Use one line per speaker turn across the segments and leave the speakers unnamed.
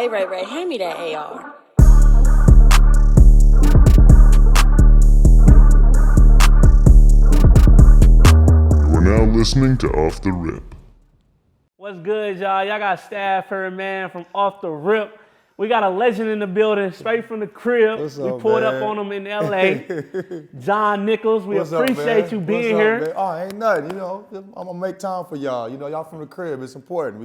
Hey, Ray, hand me that AR.
You are now listening to Off the Rip.
What's good, y'all? Y'all got Staff here, man, from Off the Rip. We got a legend in the building, straight from the crib.
What's
We
up,
pulled
man?
up on him in LA. John Nichols, we
What's up,
appreciate
man?
you being
What's up,
here.
man? Oh, ain't nothing, I'm gonna make time for y'all. Y'all from the crib, it's important.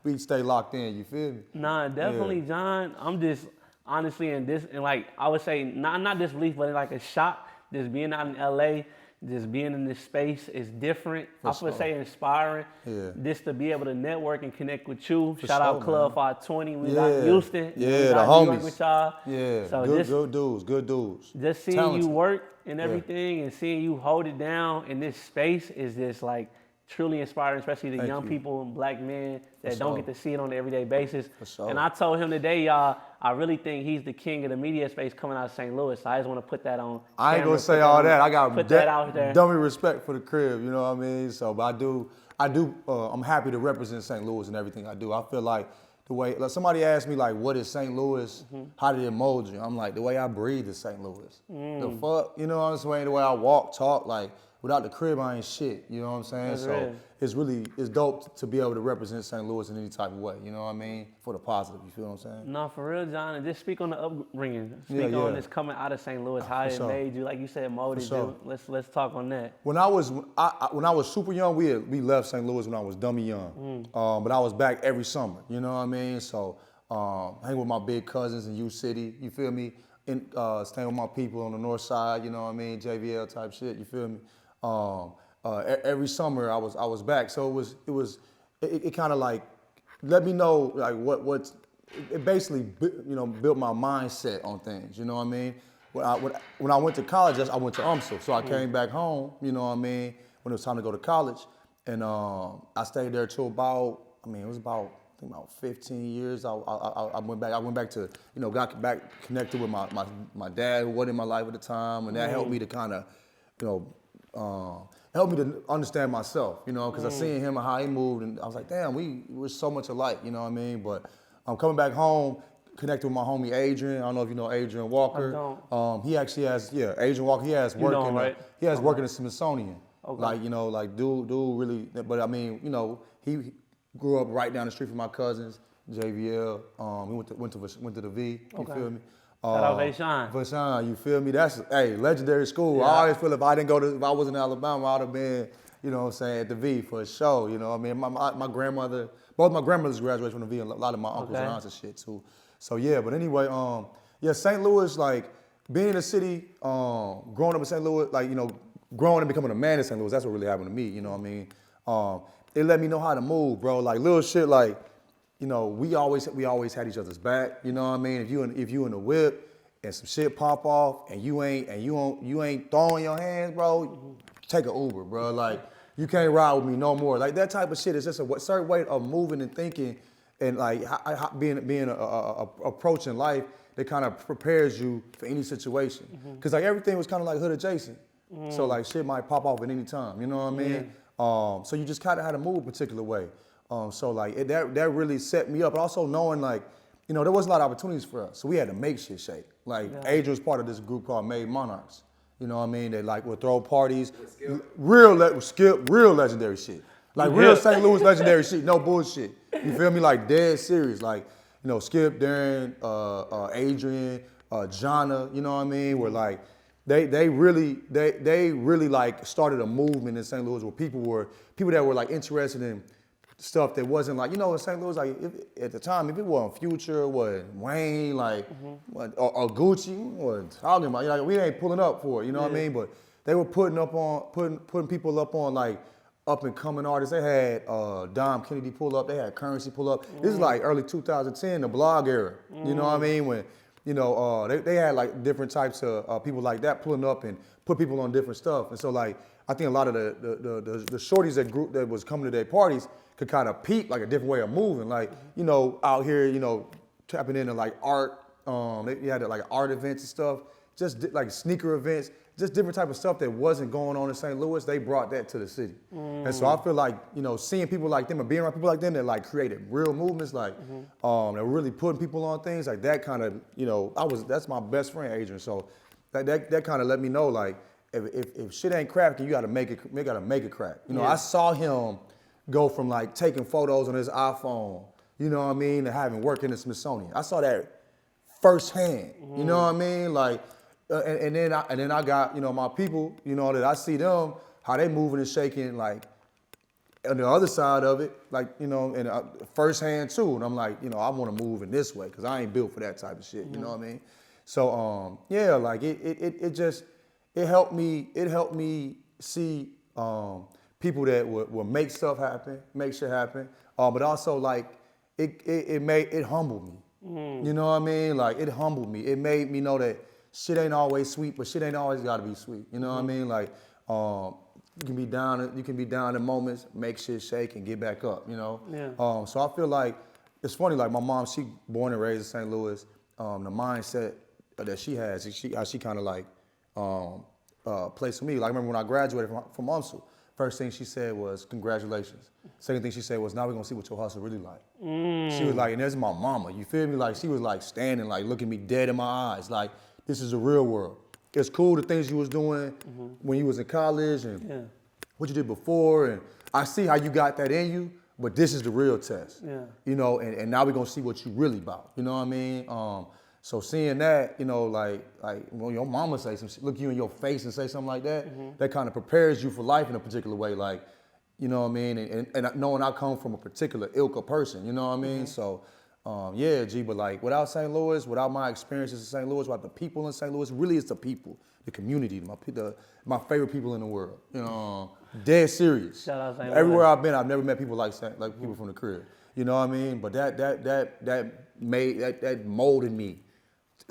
We stay locked in, you feel me?
Nah, definitely,
Yeah.
John. I'm just honestly I would say not disbelief, but like a shock. Just being out in LA, just being in this space is different. I would say inspiring.
Yeah.
Just to be able to network and connect with you.
For
Shout out
sure,
Club
man.
520. We got in Houston.
Yeah,
we
the
got New York
homies.
with y'all.
Yeah,
So
good dudes.
Just seeing
Talented.
you work and everything and seeing you hold it down in this space is just like truly inspiring, especially the
Thank
young
you.
people and black men that don't
sure.
get to see it on an everyday basis.
For sure.
And I told him today, y'all, I really think he's the king of the media space coming out of St. Louis. So I just want to put that on.
I ain't
camera,
gonna say
put
all
on-
that. I got
put that out there.
dummy respect for the crib, you know what I mean? So, but I'm happy to represent St. Louis and everything I do. I feel like the way, like somebody asked me like, what is St. Louis? How did it mold you? I'm like, the way I breathe is St. Louis. The fuck, you know what I'm saying? The way I walk, talk, like without the crib, I ain't shit. You know what I'm saying?
That's
So
real.
it's dope to be able to represent St. Louis in any type of way. You know what I mean? For the positive. You feel what I'm saying?
No, for real, John, and just speak on the upbringing.
Yeah,
Speak on
yeah.
this coming out of St. Louis, how
For
it
sure.
made you, like you said, molded
sure.
you. Let's talk on that.
When I was super young, we left St. Louis when I was dummy young. But I was back every summer. You know what I mean? So hang with my big cousins in U City. You feel me? Staying with my people on the north side. You know what I mean? JVL type shit. You feel me? Every summer I was back. So it kind of like let me know like what's it basically built my mindset on things. You know what I mean? When I went to college, I went to UMSL, so I came back home. You know what I mean? When it was time to go to college, and I stayed there till about it was about 15 years. I went back to got back connected with my dad who wasn't in my life at the time, and that helped me to kind of helped me to understand myself, because I seen him and how he moved, and I was like, damn, we're so much alike, you know what I mean? But I'm coming back home, connected with my homie Adrian. I don't know if you know Adrian Walker.
I don't.
He actually has, Adrian Walker. He has work in
right?
he has work in the Smithsonian.
Okay.
Like dude really. But I mean, he grew up right down the street from my cousins, JVL. He went to the V. You feel me?
Shout out Vayshawn.
Vayshawn, you feel me? That's legendary school.
Yeah.
I always feel if I was in Alabama, I'd have been, at the V for a show. You know what I mean? My grandmother, both my grandmothers graduated from the V, and a lot of my uncles and aunts and shit too. So yeah, but anyway, St. Louis, like being in the city, growing up in St. Louis, like, growing and becoming a man in St. Louis, that's what really happened to me, you know what I mean? It let me know how to move, bro. Like little shit like, we always had each other's back. You know what I mean? If you in the whip and some shit pop off and you ain't throwing your hands, bro, take an Uber, bro. Like you can't ride with me no more. Like that type of shit is just a certain way of moving and thinking, and like being approaching life that kind of prepares you for any situation. Cause like everything was kind of like hood adjacent. So like shit might pop off at any time. You know what I mean? So you just kind of had to move a particular way. So like that really set me up. But also knowing like, there wasn't a lot of opportunities for us. So we had to make shit shake. Like Adrian was part of this group called Made Monarchs. You know what I mean? They like would throw parties, real legendary shit. Like real St. Louis legendary shit, no bullshit. You feel me? Like dead serious. Like, Skip, Darren, Adrian, Jonna, you know what I mean? Where like they really like started a movement in St. Louis where people that were like interested in stuff that wasn't like, in St. Louis, like at the time, if it wasn't Future, wasn't Wayne, like, or Gucci, or talking about, like, we ain't pulling up for it, you know what I mean? But they were putting people up on like up and coming artists. They had Dom Kennedy pull up, they had Currency pull up. This is like early 2010, the blog era, you know what I mean? When, they had like different types of people like that pulling up and put people on different stuff. And so like, I think a lot of the shorties that was coming to their parties could kind of peep like a different way of moving. Like, out here, tapping into like art. They had like art events and stuff, just like sneaker events, just different type of stuff that wasn't going on in St. Louis, they brought that to the city. And so I feel like, seeing people like them and being around people like them that like created real movements, like that really putting people on things, like that kind of, that's my best friend, Adrian. So that kind of let me know, like, if shit ain't cracking, you gotta make it crack. I saw him go from like taking photos on his iPhone, you know what I mean, to having work in the Smithsonian. I saw that firsthand, you know what I mean? Like, and then I got, my people, that I see them, how they moving and shaking, like, on the other side of it, like, and firsthand too. And I'm like, I want to move in this way because I ain't built for that type of shit, you know what I mean? So, yeah, like, it helped me see people that will make stuff happen, make shit happen, but also, like, it humbled me. You know what I mean? Like, it humbled me. It made me know that shit ain't always sweet, but shit ain't always gotta be sweet. You know what I mean? Like, you can be down in moments, make shit shake and get back up,
Yeah.
So I feel like, it's funny, like my mom, she born and raised in St. Louis. The mindset that she has, how she kind of like plays for me. Like, I remember when I graduated from UMSL, first thing she said was, congratulations. Second thing she said was, now we're gonna see what your hustle really like. She was like, and there's my mama, you feel me? Like, she was like standing, like looking me dead in my eyes, like, this is the real world. It's cool the things you was doing when you was in college and what you did before, and I see how you got that in you, but this is the real test.
Yeah.
And now we're gonna see what you really about. You know what I mean? So seeing that, like when your mama say some shit, look you in your face and say something like that, that kind of prepares you for life in a particular way. Like, you know what I mean? And knowing I come from a particular ilk of person, you know what I mean? So, yeah, G, but like without St. Louis, without my experiences in St. Louis, without the people in St. Louis, really it's the people, the community, my favorite people in the world. Dead serious.
Shout out St.
Everywhere
Louis.
I've been, I've never met people like people from the crib. You know what I mean? But that molded me.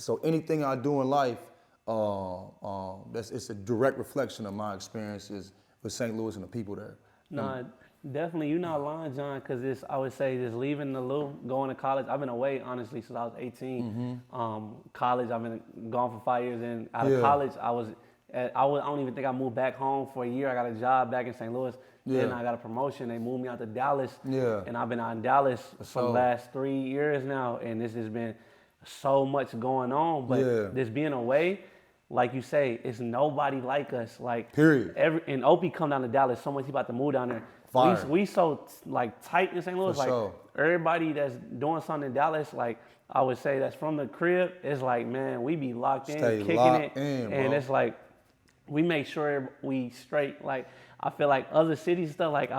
So anything I do in life, it's a direct reflection of my experiences with St. Louis and the people there.
No, definitely, you're not lying, John, because I would say just leaving the loop, going to college. I've been away, honestly, since I was 18. College, I've been gone for 5 years, and out of college, I don't even think I moved back home for a year. I got a job back in St. Louis. Then I got a promotion. They moved me out to Dallas. And I've been out in Dallas for the last 3 years now, and this has been so much going on. But this being away, like you say, it's nobody like us. Like,
period.
And Opie come down to Dallas so much. He about to move down there. We so like tight in St. Louis.
For
like
sure.
Everybody that's doing something in Dallas, like I would say that's from the crib. It's like, man, we be locked in,
Stay
kicking
locked
it,
in,
and
bro.
it's like we make sure we straight. Like I feel like other cities and stuff like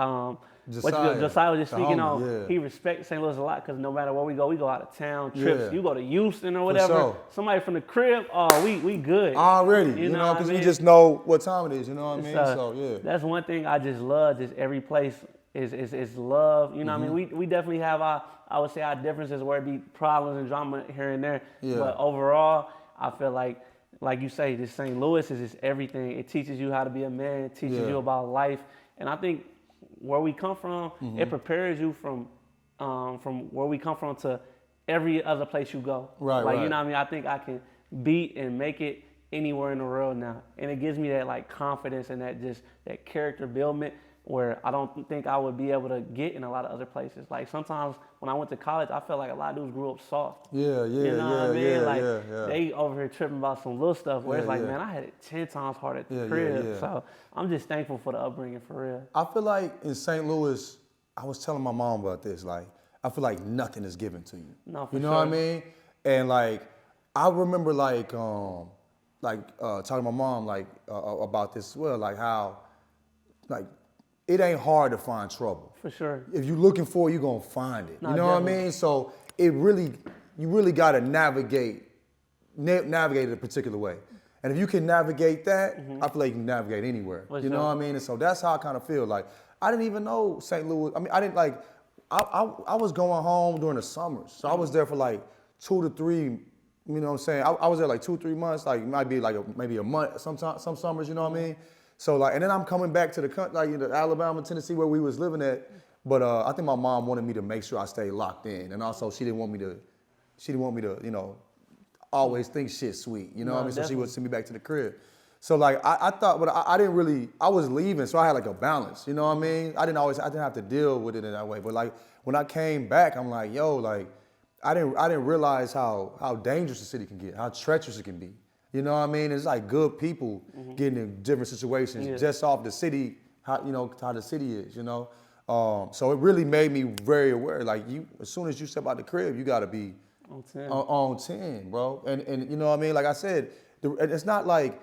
Josiah was just speaking on. He respects St. Louis a lot because no matter where we go out of town trips. You go to Houston or whatever.
Sure.
Somebody from the crib, oh, we good
already. You know, because we just know what time it is. You know what I mean? So yeah,
that's one thing I just love. Just every place is love. You know what I mean? We definitely have I would say our differences where it be problems and drama here and there. But overall, I feel like you say, this St. Louis is just everything. It teaches you how to be a man. It teaches you about life. And I think where we come from, it prepares you from where we come from to every other place you go.
Right.
You know what I mean? I think I can beat and make it anywhere in the world now. And it gives me that like confidence and that character buildment where I don't think I would be able to get in a lot of other places. Like sometimes when I went to college, I felt like a lot of dudes grew up soft. You know what I mean? Like they over here tripping about some little stuff where it's like, man, I had it 10 times harder at the crib. So I'm just thankful for the upbringing for real.
I feel like in St. Louis, I was telling my mom about this, like, I feel like nothing is given to you.
No, for
you know
sure.
what I mean? And like, I remember like talking to my mom like about this as well, like how, like, it ain't hard to find trouble.
For sure.
If you're looking for it, you're gonna find it. You know what I mean? So you really gotta navigate it a particular way. And if you can navigate that, I feel like you can navigate anywhere. You know what I mean? And so that's how I kind of feel. Like, I didn't even know St. Louis. I mean, I didn't like, I was going home during the summers. So I was there for like 2 to 3, you know what I'm saying? I was there like 2, 3 months, like it might be like maybe a month, some summers, you know what I mean? So like, and then I'm coming back to the country, like Alabama, Tennessee, where we was living at. But I think my mom wanted me to make sure I stayed locked in. And also she didn't want me to, you know, always think shit sweet. You know what I mean? So she would send me back to the crib. So like I thought, but I didn't really. I was leaving, so I had like a balance. You know what I mean? I didn't have to deal with it in that way. But like when I came back, I'm like, yo, like I didn't realize how dangerous the city can get, how treacherous it can be. You know what I mean? It's like good people getting in different situations just off the city, how the city is. You know, so it really made me very aware. Like as soon as you step out the crib, you gotta be on 10, bro. And you know what I mean? Like I said, it's not like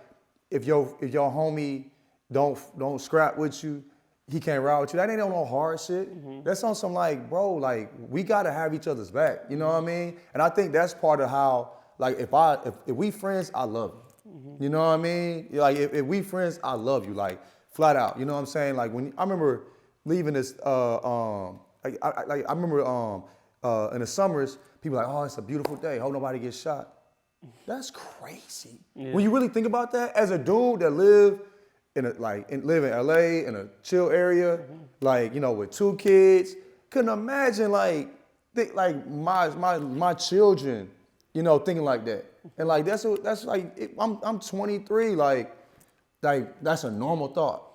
if your homie don't scrap with you, he can't ride with you. That ain't on no hard shit. That's on some like, bro, like we gotta have each other's back. You know what I mean? And I think that's part of how, like, if we friends, I love you. You know what I mean? Like if we friends, I love you, like flat out. You know what I'm saying? Like I remember leaving this, I remember in the summers, people like, oh, it's a beautiful day. Hope nobody gets shot. That's crazy. Yeah. When you really think about that, as a dude that live in LA in a chill area, like, you know, with 2 kids, couldn't imagine like my children, you know, thinking like that. And like that's like I'm 23, like that's a normal thought.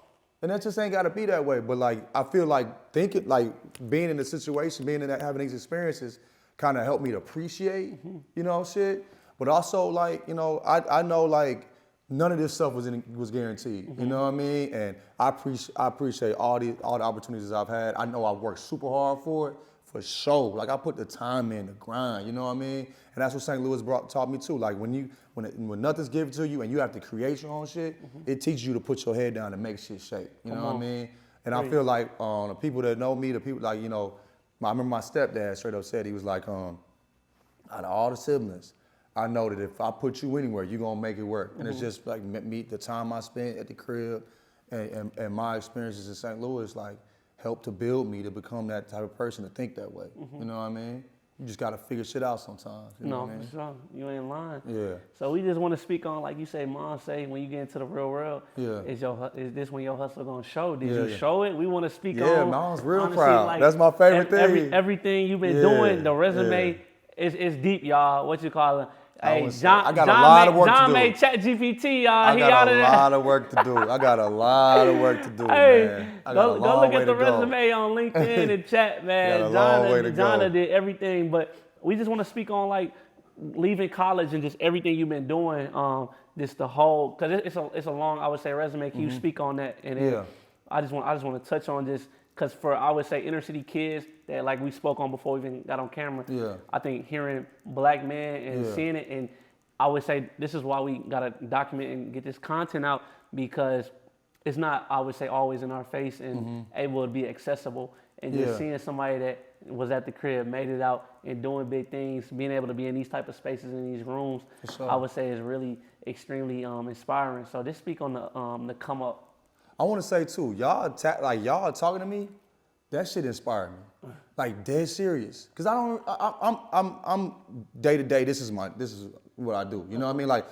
And that just ain't gotta be that way. But like I feel like thinking, like being in the situation, being in that, having these experiences kind of helped me to appreciate, you know, shit. But also, like, you know, I know, like, none of this stuff was guaranteed. You know what I mean? And I appreciate all the opportunities I've had. I know I worked super hard for it, for sure. Like, I put the time in, the grind. You know what I mean? And that's what St. Louis taught me too. Like, when nothing's given to you and you have to create your own shit, it teaches you to put your head down and make shit shake. You know what I mean? And I feel like the people that know me, the people like, you know, I remember my stepdad straight up said, he was like, out of all the siblings, I know that if I put you anywhere, you're gonna make it work. And it's just like me, the time I spent at the crib and my experiences in St. Louis, like, helped to build me to become that type of person to think that way. You know what I mean? You just gotta figure shit out sometimes. You know what I mean?
For sure. You ain't lying.
Yeah.
So we just want to speak on, like you say, mom say, when you get into the real world, is this when your hustle gonna show? Did you show it? We want to speak on.
Yeah, mom's real
honestly,
proud.
like,
that's my favorite thing.
Everything you've been doing, the resume is deep, y'all. What you call it? Hey,
I got a lot of work to do.
John made ChatGPT, y'all.
I got a lot of work to do. I got a lot of work to do, man.
Go look at the resume on LinkedIn and chat, man. John did everything, but we just want to speak on, like, leaving college and just everything you've been doing. Just the whole, because it's a long, I would say, resume. Can you speak on that? And I just want to touch on this. Because for, I would say, inner city kids that, like we spoke on before we even got on camera, I think hearing black men and seeing it, and I would say this is why we got to document and get this content out, because it's not, I would say, always in our face and able to be accessible. And just seeing somebody that was at the crib, made it out, and doing big things, being able to be in these type of spaces, in these rooms, I would say is really extremely inspiring. So just speak on the come up.
I want to say too, y'all talking to me, that shit inspired me, like dead serious. Cause I'm day to day. This is what I do. You know what I mean? Like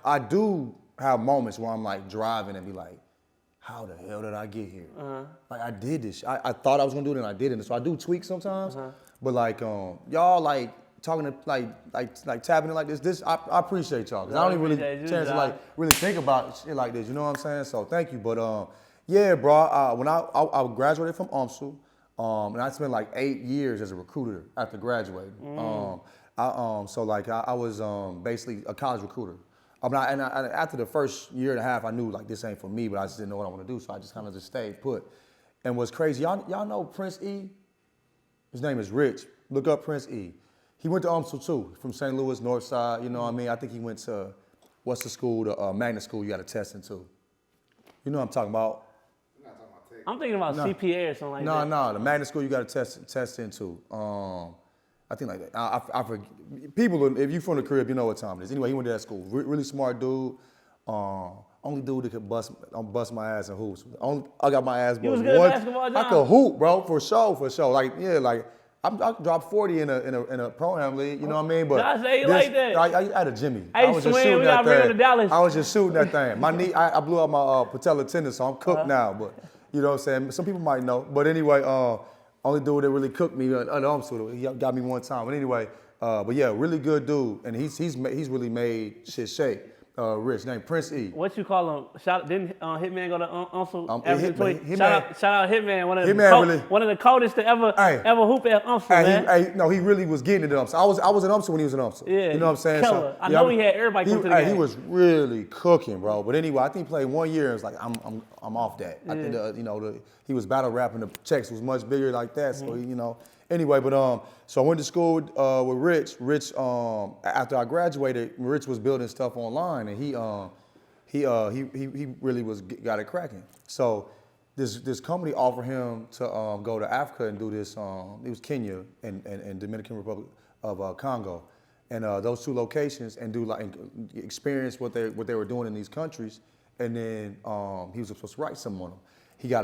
I do have moments where I'm like driving and be like, how the hell did I get here? Like I did this. I thought I was gonna do it and I didn't. So I do tweak sometimes. But like y'all like talking to like tapping it like this, I appreciate y'all, because I don't even really chance to like really think about shit like this. You know what I'm saying? So thank you. But yeah, bro. When I graduated from UMSL, and I spent like 8 years as a recruiter after graduating. So like I was basically a college recruiter. After the first year and a half, I knew like this ain't for me, but I just didn't know what I want to do. So I just kind of just stayed put. And what's crazy, y'all know Prince E? His name is Rich. Look up Prince E. He went to UMSL too, from St. Louis, North Side, you know what I mean? I think he went to, what's the school, the magnet school you got to test into. You know what I'm talking about?
I'm thinking about CPA or something like that.
No, the magnet school you got to test into. I think like that. I forget. People, if you from the crib, you know what time it is. Anyway, he went to that school. Really smart dude. Only dude that could bust my ass in hoops. I got my ass busted once. I could hoop, bro, for sure. Like, yeah, like, I dropped 40 in a pro-am league, you know what I mean? But
I say like that.
I had a Jimmy.
Hey,
I was just shooting that thing.
I
was just shooting that thing. My knee, I blew out my patella tendon, so I'm cooked now. But you know what I'm saying? Some people might know. But anyway, only dude that really cooked me, he got me one time. But anyway, but yeah, really good dude, and he's really made shit shake. Rich, named Prince E.
What you call him? Didn't Hitman go to Umsel?
Hitman,
Shout out Hitman, one of the coldest to ever hoop at Umsel, man.
No, he really was getting it at Umsel. I was in Umsel when he was in Umsel.
Yeah,
you know what I'm saying?
Killer. I know he had everybody come to the game.
He was really cooking, bro. But anyway, I think he played 1 year. It was like I'm off that. Yeah. I think he was battle rapping. The checks was much bigger like that. So Anyway, but so I went to school with Rich. Rich, after I graduated, Rich was building stuff online, and he really got it cracking. So this company offered him to go to Africa and do this. It was Kenya and Dominican Republic of Congo, and those two locations, and do like experience what they were doing in these countries, and then he was supposed to write something on them. He got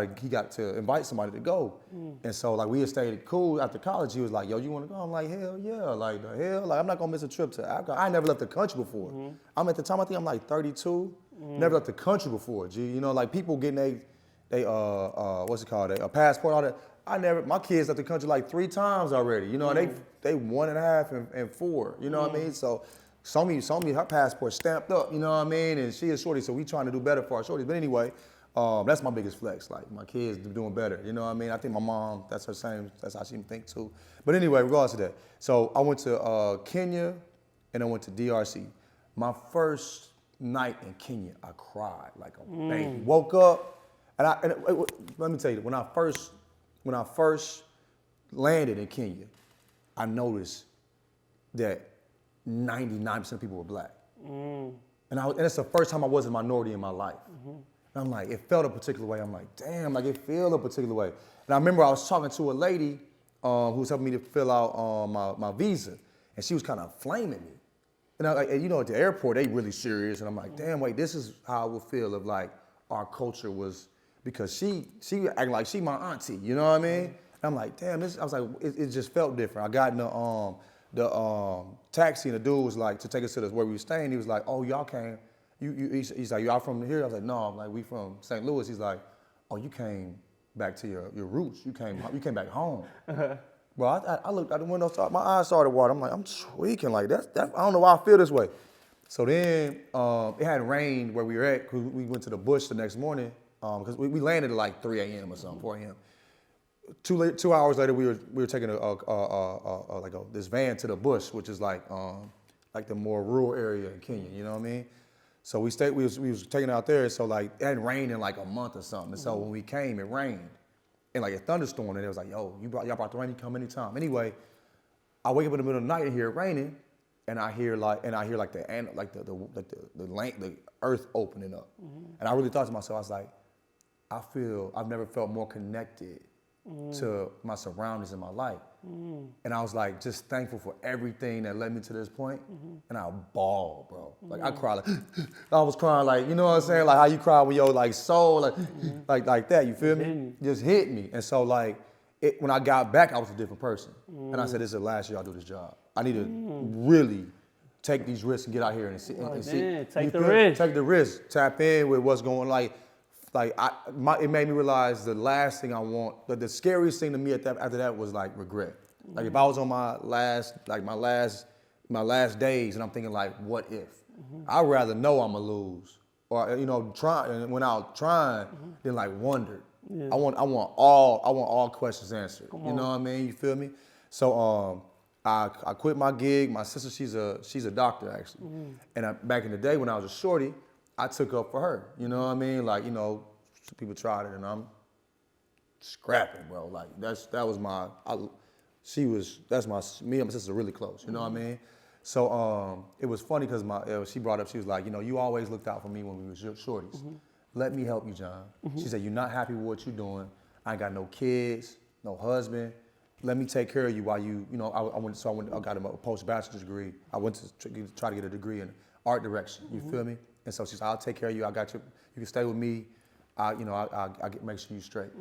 to invite somebody to go. And so like we had stayed cool after college. He was like, yo, you wanna go? I'm like, hell yeah, like the hell? Like I'm not gonna miss a trip to Africa. I never left the country before. I'm at the time, I think I'm like 32. Never left the country before, G. You know, like people getting what's it called, a passport, all that. My kids left the country like 3 times already. You know, they 1.5 and 4, you know what I mean? So some of me, her passport stamped up, you know what I mean? And she is shorty, so we trying to do better for our shorties. But anyway, that's my biggest flex. Like my kids doing better. You know what I mean? I think my mom, that's how she think too. But anyway, regardless of that. So I went to Kenya and I went to DRC. My first night in Kenya, I cried like a baby. Woke up and let me tell you, when I first landed in Kenya, I noticed that 99% of people were black. And it's the first time I was a minority in my life. And I'm like, it felt a particular way. I'm like, damn, like it felt a particular way. And I remember I was talking to a lady who was helping me to fill out my visa, and she was kind of flaming me. And at the airport, they really serious, and I'm like, damn, wait, this is how I would feel if like our culture was, because she acting like she my auntie, you know what I mean? And I'm like, damn, I was like, it just felt different. I got in the taxi, and the dude was like, to take us to where we were staying, he was like, oh, y'all came. He's like, y'all from here? I was like, no. I'm like, we from St. Louis. He's like, oh, you came back to your roots. You came back home. Bro, I looked out the window, my eyes started watering. I'm like, I'm tweaking like that. I don't know why I feel this way. So then it had rained where we were at, because we went to the bush the next morning, because we landed at like 3 a.m. or something, 4 a.m. 2 hours later, we were taking this van to the bush, which is like the more rural area in Kenya. You know what I mean? So we was taking it out there, so like it hadn't rained in like a month or something. And so when we came, it rained. And like a thunderstorm, and it was like, yo, y'all brought the rain, you come anytime. Anyway, I wake up in the middle of the night and hear it raining, and I hear the earth opening up. And I really thought to myself, I was like, I've never felt more connected to my surroundings in my life. And I was like, just thankful for everything that led me to this point. And I bawled, bro. Like I cried, I was crying like, you know what I'm saying? Like how you cry when your like soul, like that, you feel me? Just hit me. And so like, when I got back, I was a different person. And I said, this is the last year I'll do this job. I need to really take these risks and get out here and see.
Take the risk.
Take the risk. Tap in with what's going on. It made me realize the last thing I want, the scariest thing to me after that was like regret. Like if I was on my last days and I'm thinking like, what if? I'd rather know I'm gonna lose, or went out trying than like wondered. Yeah. I want all questions answered. You know what I mean? You feel me? So I quit my gig. My sister, she's a doctor actually, and back in the day when I was a shorty, I took up for her. You know what I mean? Like, people tried it and I'm scrapping, bro. Like me and my sister are really close. You know what I mean? So it was funny because she brought up, she was like, you always looked out for me when we were shorties. Let me help you, John. She said, you're not happy with what you're doing. I ain't got no kids, no husband. Let me take care of you while you, I got a post-bachelor's degree. I went to try to get a degree in art direction. You feel me? And so she said, I'll take care of you. I got you. You can stay with me. I make sure you're straight.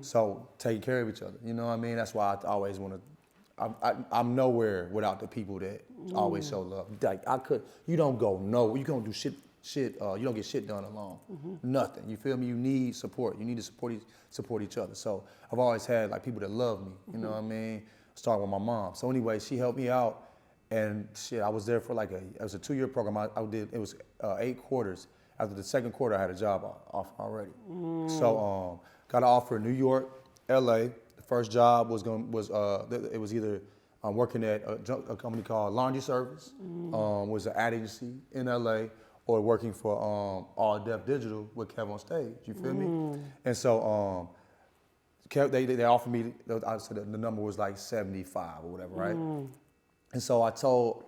So taking care of each other. You know what I mean? That's why I always want to. I'm nowhere without the people that always show love. Like you don't go nowhere. You don't do shit. You don't get shit done alone. Nothing. You feel me? You need support. You need to support each other. So I've always had like people that love me. You know what I mean? Starting with my mom. So anyway, she helped me out. And shit, I was there for like it was a 2-year program. I did, it was 8 quarters. After the second quarter, I had a job offer already. So got an offer in New York, LA. The first job was it was either working at a company called Laundry Service, was an ad agency in LA, or working for All Def Digital with Kev on Stage. You feel me? And so they offered me. I said the number was like 75 or whatever, right? And so I told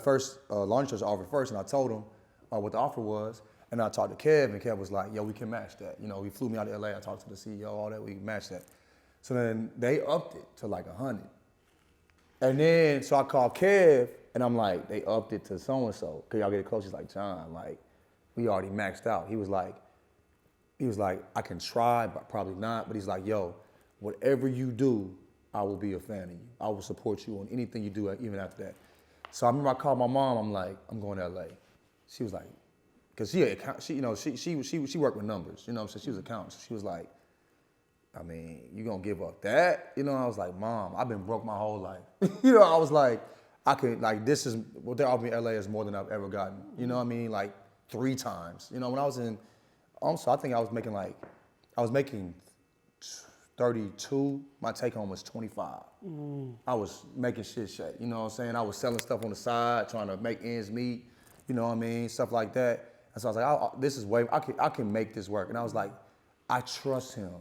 first Laundry Service offered first, and I told him what the offer was. And I talked to Kev, and Kev was like, yo, we can match that. You know, he flew me out to LA, I talked to the CEO, all that, we can match that. So then they upped it to like 100. And then, so I called Kev, and I'm like, they upped it to so-and-so. Could y'all get it close? He's like, John, like, we already maxed out. He was like, I can try, but probably not. But he's like, yo, whatever you do, I will be a fan of you. I will support you on anything you do, even after that. So I remember I called my mom, I'm like, I'm going to LA. She was like, because she worked with numbers, you know what I'm saying? She was an accountant. So she was like, I mean, you gonna give up that? You know, I was like, Mom, I've been broke my whole life. You know, I was like, I could, like, this is, what they're offering me in LA is more than I've ever gotten. You know what I mean? Like 3 times. You know, when I was in, also, I think I was making 32, my take home was 25. I was making shit shake, you know what I'm saying? I was selling stuff on the side, trying to make ends meet, you know what I mean? Stuff like that. And so I was like, this is way, I can make this work. And I was like, I trust him.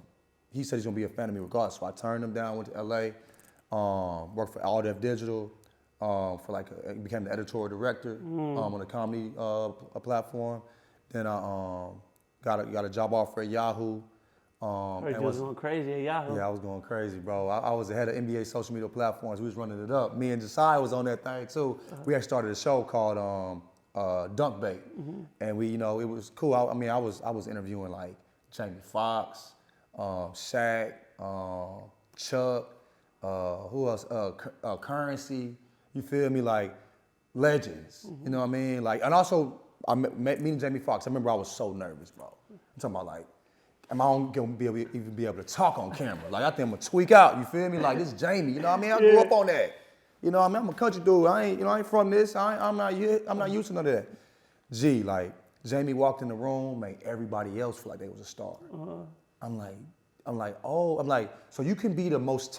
He said he's gonna be a fan of me regardless. So I turned him down, went to LA, worked for All Def Digital, became the editorial director on a comedy platform. Then I got a job offer at Yahoo.
You was going crazy at Yahoo.
Yeah, I was going crazy, bro. I was the head of NBA social media platforms. We was running it up. Me and Josiah was on that thing too. We actually started a show called Dunk Bait, and we, you know, it was cool. I was interviewing like Jamie Foxx, Shaq, Chuck, who else? Currency. You feel me? Like legends. You know what I mean? Like, and also meeting Jamie Foxx. I remember I was so nervous, bro. I'm talking about like, am I gonna even be able to talk on camera? Like, I think I'm gonna tweak out. You feel me? Like, this is Jamie. You know what I mean? I grew up on that. You know what I mean? I'm a country dude. I ain't from this. I'm not used to none of that. Gee, like, Jamie walked in the room, made everybody else feel like they was a star. I'm like, so you can be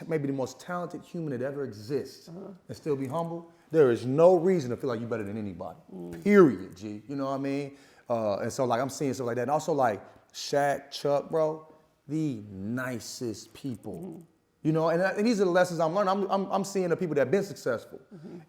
maybe the most talented human that ever exists and still be humble? There is no reason to feel like you're better than anybody. Period, G. You know what I mean? And so, like, I'm seeing stuff like that. And also, like, Shaq, Chuck, bro, the nicest people. You know, and these are the lessons I'm learning. I'm seeing the people that have been successful.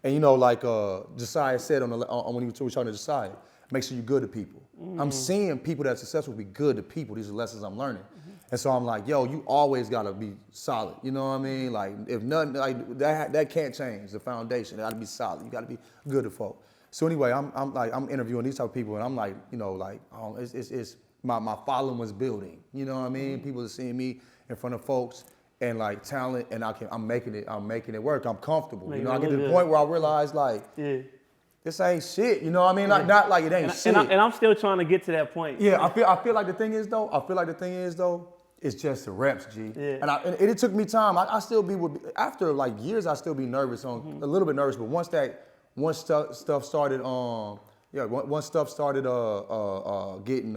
And, you know, like Josiah said when we were talking to Josiah, make sure you're good to people. I'm seeing people that are successful be good to people. These are lessons I'm learning. And so I'm like, yo, you always gotta be solid. You know what I mean? Like, if nothing, like that can't change the foundation. It gotta be solid. You gotta be good to folk. So anyway, I'm interviewing these type of people, and I'm like, you know, like, it's my following was building. You know what I mean? People are seeing me in front of folks and like talent, and I'm making it work. I'm comfortable. You know, I get to the point where I realize like, this ain't shit. You know what I mean? Like, not like it ain't shit.
And I'm still trying to get to that point.
Yeah, I feel like the thing is though, it's just the reps, G. Yeah. And it took me time. I still be after like years, I still be nervous a little bit nervous. But once stuff started once stuff started getting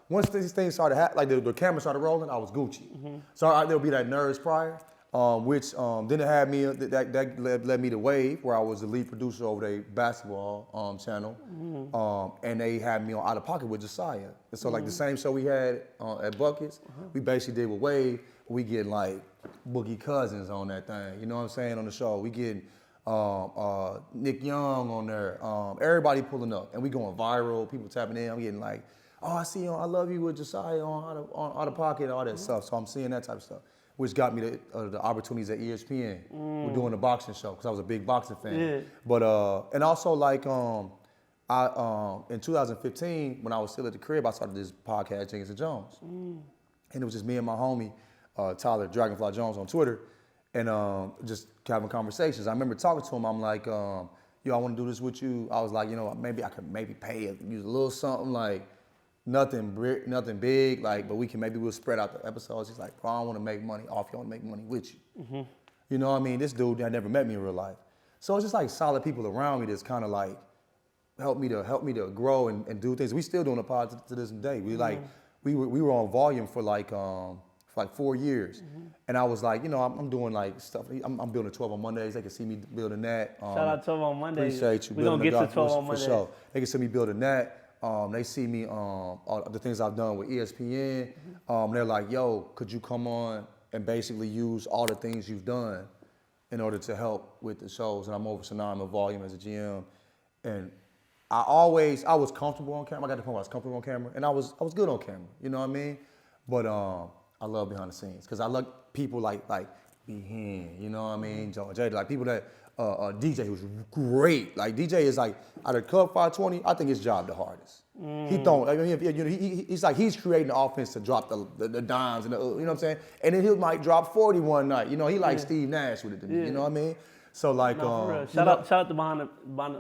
once these things started like the camera started rolling, I was Gucci. So there'll be that nerves prior, which then it had me that led me to Wave, where I was the lead producer over their basketball channel, and they had me on Out of Pocket with Josiah. And so like the same show we had at Buckets, we basically did with Wave. We getting like Boogie Cousins on that thing, you know what I'm saying, on the show. We getting Nick Young on there, everybody pulling up, and we going viral. People tapping in. I'm getting like, oh, I see you on I Love You with Josiah on Out of Pocket and all that stuff. So I'm seeing that type of stuff, which got me the opportunities at ESPN. We're doing a boxing show because I was a big boxing fan. Yeah. But and also like in 2015 when I was still at the crib, I started this podcast, Jenkins and Jones, and it was just me and my homie Tyler Dragonfly Jones on Twitter, and just having conversations. I remember talking to him. I'm like, yo, I want to do this with you. I was like, you know, maybe I could pay you a little something, like nothing big, like, but we'll spread out the episodes. He's like, bro, I want to make money off you. I want to make money with you. You know what I mean? This dude had never met me in real life. So it's just like solid people around me that's kind of like help me to grow and do things. We still doing a pod to this day. We were on volume for like 4 years, and I was like, I'm doing like stuff. I'm building 12 on Mondays. They can see me building that.
Shout out 12 on Mondays.
Appreciate you.
We're gonna get to 12 on
for
Mondays.
sure. They can see me building that. They see me all the things I've done with ESPN. They're like, yo, could you come on and basically use all the things you've done in order to help with the shows? And I'm over, so now I'm a volume as a GM, and I was comfortable on camera. I got to the point where I was comfortable on camera, and I was good on camera. You know what I mean? But I love behind the scenes because I love people like behind. You know what I mean? John Jay, like people that DJ who's great. Like DJ is like out of Club 520. I think his job the hardest. He don't. I mean, he's creating the offense to drop the dimes and you know what I'm saying. And then he might drop 40 one night. You know, he like Steve Nash with it to me. You know what I mean? So like,
for real. Shout out to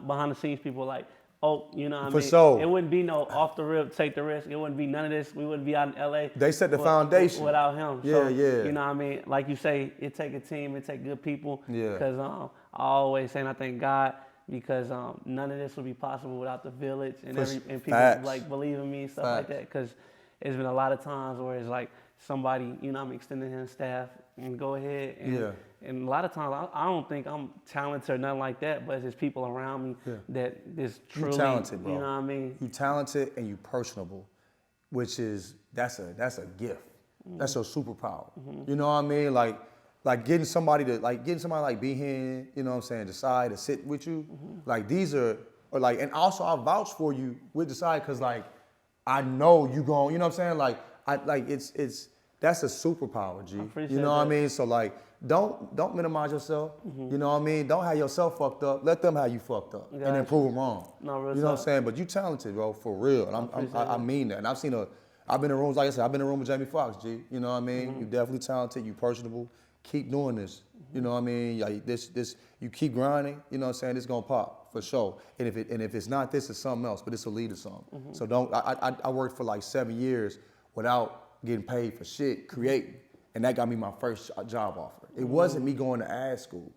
behind the scenes people like. Oh, you know what I mean?
For sure.
It wouldn't be no off the rip, take the risk. It wouldn't be none of this. We wouldn't be out in LA.
They set the foundation.
Without him.
Yeah,
so,
yeah.
You know what I mean? Like you say, it take a team, it take good people.
Yeah.
Because I always say, and I thank God, because none of this would be possible without the village and people
Facts.
like believe in me and stuff like that. Because there's been a lot of times where it's like somebody, you know, I'm extending him staff and go ahead. And a lot of times, I don't think I'm talented or nothing like that, but it's just people around me that is truly,
you talented, bro.
You know what I mean?
You talented and you personable, which is, that's a gift. That's your superpower. You know what I mean? Like getting somebody like Behan, you know what I'm saying, decide to sit with you. Like these are like, and also I vouch for you with decide because like, I know you gon', you know what I'm saying? It's that's a superpower, G. You know what I mean? So like, don't minimize yourself. You know what I mean? Don't have yourself fucked up. Let them have you fucked up and then prove them wrong.
No, real
you know what I'm saying? But you talented, bro, for real. And I mean that. And I've been in rooms, like I said, I've been in a room with Jamie Foxx, G. You know what I mean? You definitely talented. You personable. Keep doing this. You know what I mean? Like this. You keep grinding. You know what I'm saying? It's gonna pop for sure. And if it's not this, it's something else. But this will lead to something. So don't. I worked for like 7 years without getting paid for shit, creating, and that got me my first job offer. It wasn't me going to ad school.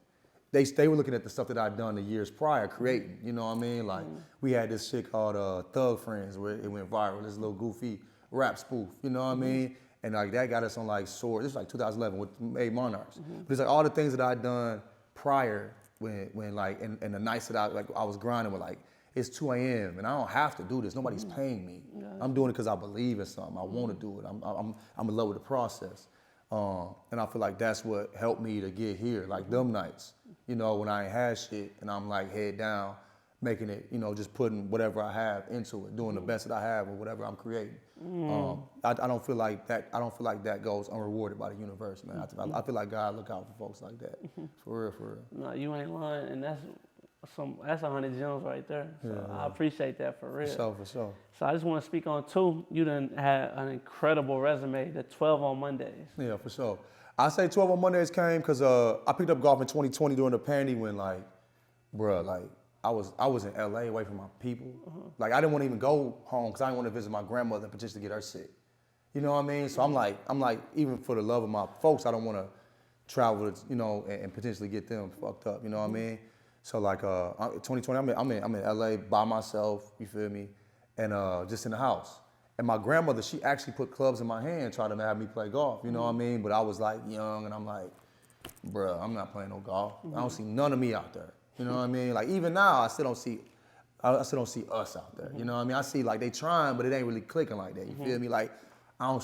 They were looking at the stuff that I'd done the years prior, creating. You know what I mean? Like we had this shit called Thug Friends, where it went viral. This little goofy rap spoof. You know what I mean? And like that got us on like Sword. This was like 2011 with Made Monarchs. But it's like all the things that I'd done prior when like and the nights that I was grinding with like. It's 2 a.m. and I don't have to do this. Nobody's paying me. I'm doing it because I believe in something. I want to do it. I'm in love with the process. And I feel like that's what helped me to get here. Like them nights, you know, when I ain't had shit and I'm like head down, making it, you know, just putting whatever I have into it, doing the best that I have with whatever I'm creating. I don't feel like that. I don't feel like that goes unrewarded by the universe, man. I feel like God look out for folks like that, for real.
No, you ain't lying, and that's 100 gems right there. So I appreciate that for real.
For sure.
So I just want to speak on too. You done had an incredible resume. The 12 on Mondays.
Yeah, for sure. I say 12 on Mondays came because I picked up golf in 2020 during the pandemic when like, bruh, like I was in LA away from my people. Like I didn't want to even go home because I didn't want to visit my grandmother and potentially get her sick. You know what I mean? So I'm like, even for the love of my folks, I don't want to travel, you know, and potentially get them fucked up. You know what I mean? So like 2020, I'm in LA by myself, you feel me, and just in the house. And my grandmother, she actually put clubs in my hand, trying to have me play golf. You know what I mean? But I was like young, and I'm like, bruh, I'm not playing no golf. I don't see none of me out there. You know what I mean? Like even now, I still don't see us out there. You know what I mean? I see like they trying, but it ain't really clicking like that. You feel me? Like I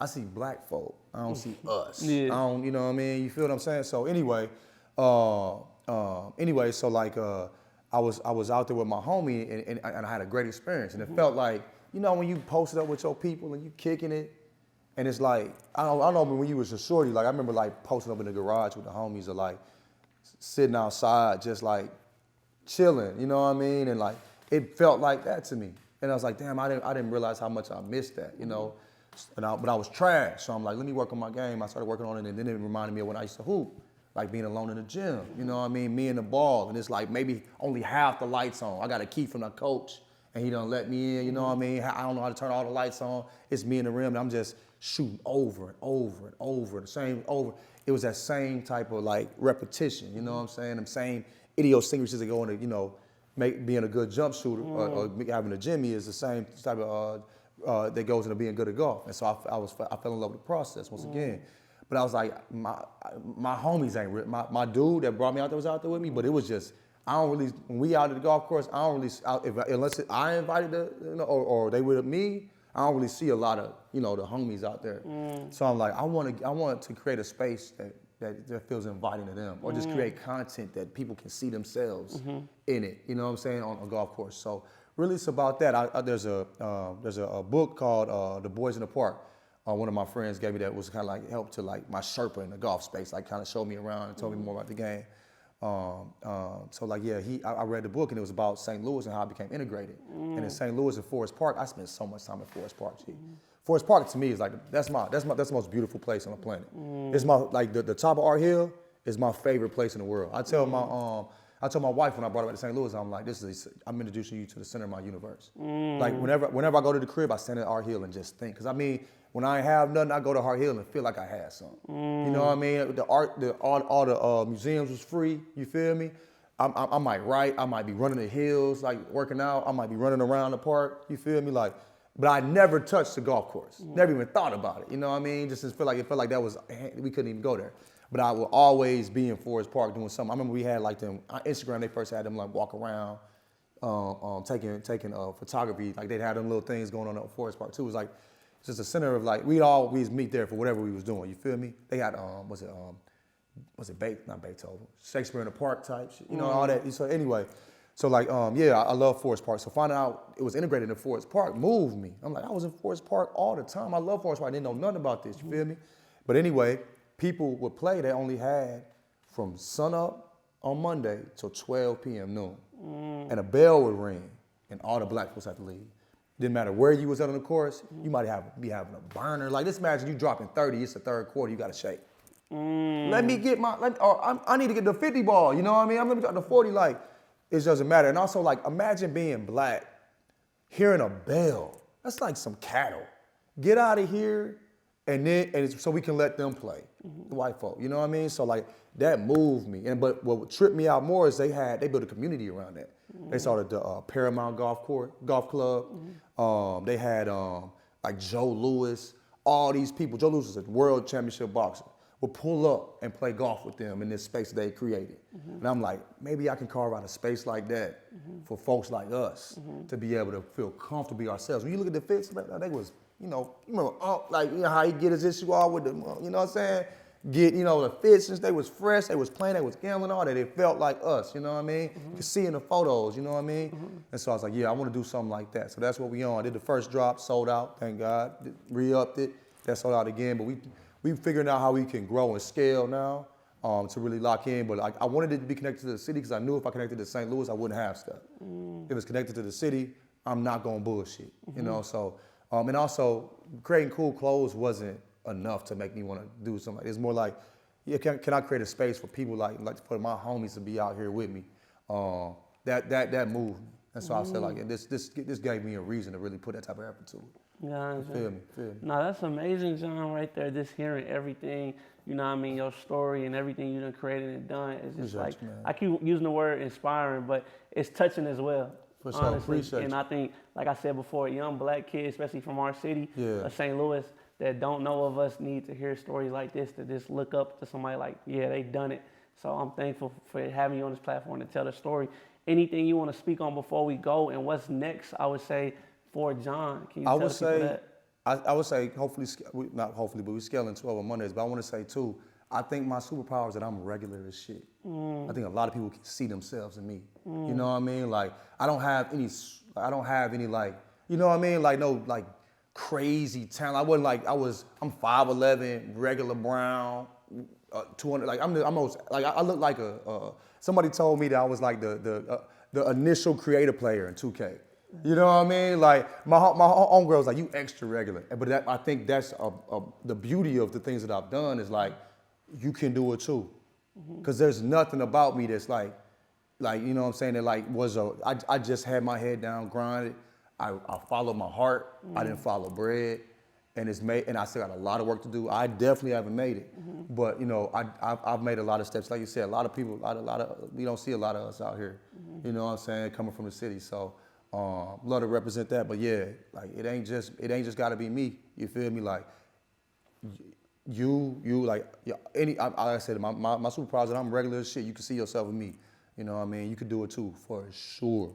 see black folk. I don't see us.
Yeah.
I don't, you know what I mean? You feel what I'm saying? So anyway, so like I was out there with my homie and I had a great experience, and it felt like, you know, when you posted up with your people and you kicking it, and it's like I don't know when you was a shorty, like I remember like posting up in the garage with the homies or like sitting outside just like chilling, you know what I mean, and like it felt like that to me, and I was like, damn, I didn't realize how much I missed that, you know, but I was trash, so I'm like, let me work on my game. I started working on it, and then it reminded me of when I used to hoop. Like being alone in the gym, you know what I mean? Me and the ball, and it's like maybe only half the lights on. I got a key from the coach, and he done let me in, you know what I mean? I don't know how to turn all the lights on. It's me in the rim, and I'm just shooting over and over and over, the same over. It was that same type of like repetition, you know what I'm saying? Them same idiosyncrasies that go into, you know, being a good jump shooter or having a Jimmy is the same type of that goes into being good at golf. And so I fell in love with the process once again. But I was like, my homies ain't real. My dude that brought me out there was out there with me, but it was just, I don't really, when we out at the golf course, I don't really, unless I invited or they with me, I don't really see a lot of, you know, the homies out there. So I'm like, I want to create a space that feels inviting to them, or just create content that people can see themselves in it. You know what I'm saying, on a golf course. So really, it's about that. There's a book called The Boys in the Park. One of my friends gave me that was kind of like help to like my Sherpa in the golf space, like kind of showed me around and told me more about the game. So like, yeah, I read the book and it was about St. Louis and how it became integrated. And in St. Louis and Forest Park, I spent so much time in Forest Park. Forest Park to me is like, that's the most beautiful place on the planet. It's my, like the top of Art Hill is my favorite place in the world. I tell my wife when I brought her back to St. Louis, I'm like, I'm introducing you to the center of my universe. Like whenever I go to the crib, I stand at Art Hill and just think. Cause I mean, when I ain't have nothing, I go to Art Hill and feel like I had something. You know what I mean? All the museums was free. You feel me? I might write. I might be running the hills, like working out. I might be running around the park. You feel me? Like, but I never touched the golf course. Never even thought about it. You know what I mean? Just it felt like that was, we couldn't even go there. But I will always be in Forest Park doing something. I remember we had like them on Instagram. They first had them like walk around, taking photography. Like they'd have them little things going on at Forest Park too. It was like just a center of like, we'd always meet there for whatever we was doing. You feel me? They had not Beethoven, Shakespeare in the Park type shit. You know, all that. So anyway, so like yeah, I love Forest Park. So finding out it was integrated in Forest Park moved me. I'm like, I was in Forest Park all the time. I love Forest Park. I didn't know nothing about this. You feel me? But anyway, people would play. They only had from sunup on Monday till 12 p.m. noon. And a bell would ring, and all the black folks had to leave. Didn't matter where you was at on the course, you might be having a burner. Like, just imagine you dropping 30, it's the third quarter, you got to shake. Let me get I need to get the 50 ball, you know what I mean? I'm going to drop the 40, like, it doesn't matter. And also, like, imagine being black, hearing a bell. That's like some cattle. Get out of here, and so we can let them play, the white folk, you know what I mean? So, like, that moved me. But what tripped me out more is they built a community around that. They started the Paramount Golf Club. They had like Joe Louis, all these people. Joe Louis is a world championship boxer. Would pull up and play golf with them in this space they created. And I'm like, maybe I can carve out a space like that for folks like us to be able to feel comfortable ourselves. When you look at the fits, they was, you know, like, you know how he get his issue all with the, you know what I'm saying? Get, you know, the fits, since they was fresh, they was playing, they was gambling, all that. It felt like us, you know what I mean? You could see in the photos, you know what I mean? And so I was like, yeah, I want to do something like that. So that's what we on. I did the first drop, sold out, thank God. Re-upped it, that sold out again. But we figuring out how we can grow and scale now to really lock in. But I wanted it to be connected to the city because I knew if I connected to St. Louis, I wouldn't have stuff. If it's connected to the city, I'm not going to bullshit, you know? So, and also, creating cool clothes wasn't enough to make me want to do something. It's more like, yeah, can I create a space for people like for my homies to be out here with me? That moved me. And so I said, like, this gave me a reason to really put that type of effort to it.
Yeah,
Feel me.
No, that's amazing, John, right there. Just hearing everything, you know what I mean, your story and everything you done created and done. It's just like, I keep using the word inspiring, but it's touching as well.
For sure, appreciate
And
you.
I think, like I said before, young black kids, especially from our city, St. Louis, that don't know of us need to hear stories like this, to just look up to somebody like, yeah, they done it. So I'm thankful for having you on this platform to tell the story. Anything you want to speak on before we go, and what's next, I would say, for John? Can you tell people that?
I would say, hopefully, not hopefully, but we're scaling 12 on Mondays. But I want to say, too, I think my superpower is that I'm regular as shit. I think a lot of people can see themselves in me. You know what I mean? Like, I don't have any, like, you know what I mean? Like, no, like, crazy talent. I wasn't like, I'm 5'11", regular brown, 200, like, I'm almost, like, I look like somebody told me that I was like the initial creative player in 2K. You know what I mean? Like, my homegirl was like, you extra regular. But I think that's the beauty of the things that I've done is like, you can do it too. Because there's nothing about me that's like like, you know what I'm saying, that like I just had my head down, grinded. I followed my heart. I didn't follow bread. And I still got a lot of work to do. I definitely haven't made it. But, you know, I've made a lot of steps. Like you said, a lot of people, we don't see a lot of us out here. You know what I'm saying, coming from the city. So, love to represent that. But yeah, like it ain't just gotta be me. You feel me? Like you like like I said, my superpowers that I'm regular as shit. You can see yourself in me. You know what I mean? You could do it too, for sure.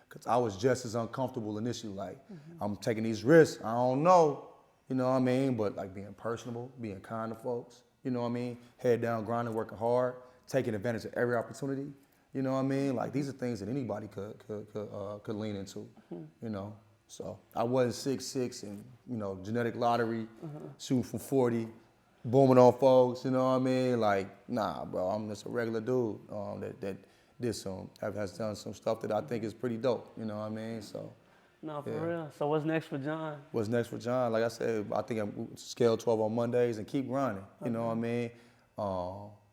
Cause I was just as uncomfortable initially. Like I'm taking these risks. I don't know. You know what I mean? But like being personable, being kind to folks. You know what I mean? Head down, grinding, working hard, taking advantage of every opportunity. You know what I mean? Like these are things that anybody could lean into. You know. So I wasn't 6'6" and, you know, genetic lottery, shooting from 40, booming on folks, you know what I mean? Like, nah, bro, I'm just a regular dude that has done some stuff that I think is pretty dope, you know what I mean? So.
No, for real. So what's next for John?
What's next for John? Like I said, I think I'm scale 12 on Mondays and keep grinding, you know what I mean?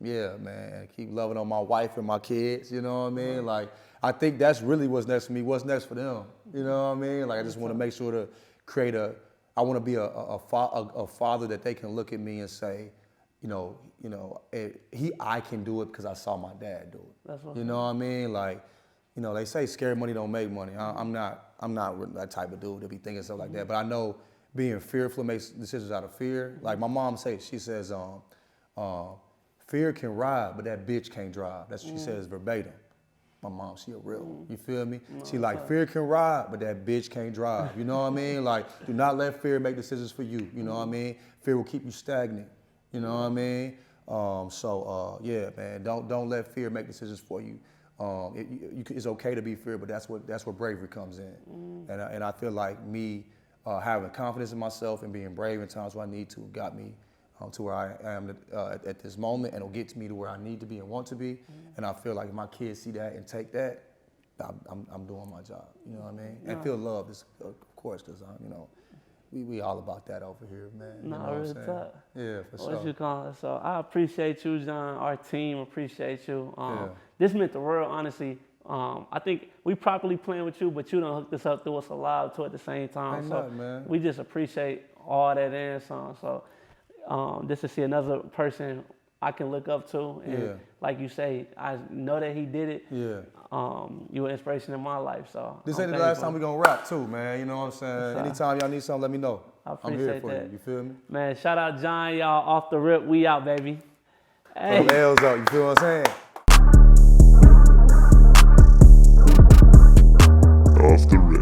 Yeah, man, keep loving on my wife and my kids, you know what I mean? Like, I think that's really what's next for me. What's next for them? You know what I mean? Like, I just want to make sure to create I want to be a father that they can look at me and say, I can do it because I saw my dad do it.
That's what
you know what I mean? Like, you know, they say scary money don't make money. I'm not that type of dude to be thinking stuff like that. But I know being fearful makes decisions out of fear. Like my mom she says, fear can ride, but that bitch can't drive. That's what she says verbatim. My mom, she a real one. You feel me? She like, fear can ride, but that bitch can't drive. You know what I mean? Like, do not let fear make decisions for you. You know what I mean? Fear will keep you stagnant. You know what I mean? Yeah, man, don't let fear make decisions for you. It's okay to be fear, but that's where bravery comes in. And I feel like me having confidence in myself and being brave in times where I need to got me to where I am at this moment, and it'll get me to where I need to be and want to be. And I feel like if my kids see that and take that, I'm doing my job. You know what I mean? And feel love, of course, because we all about that over here, man. You know what I'm saying? Yeah, for sure.
What you call it? So I appreciate you, John. Our team appreciate you. This meant the world, honestly. I think we properly playing with you, but you done hooked us up through us alive too at the same time.
Man.
We just appreciate all that and some. So just to see another person I can look up to, and like you say, I know that he did it. Yeah. You an inspiration in my life, so.
This ain't the last time we gonna rap too, man. You know what I'm saying? Anytime y'all need something, let me know. I'm here for you. You feel me?
Man, shout out John, y'all. Off the rip, we out, baby. Hey.
Put L's up. You feel what I'm saying?
Off the rip.